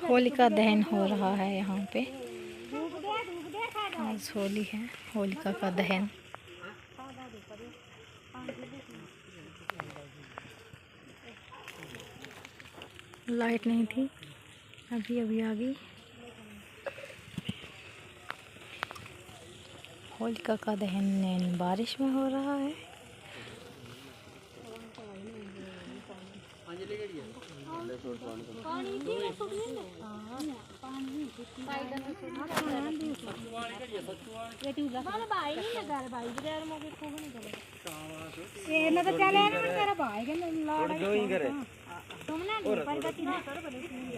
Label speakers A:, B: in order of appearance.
A: होलिका दहन हो रहा है यहाँ पे। आज होली है, होलिका का दहन। लाइट नहीं थी, अभी अभी आ गई। होलिका का दहन बारिश में हो रहा है।
B: चले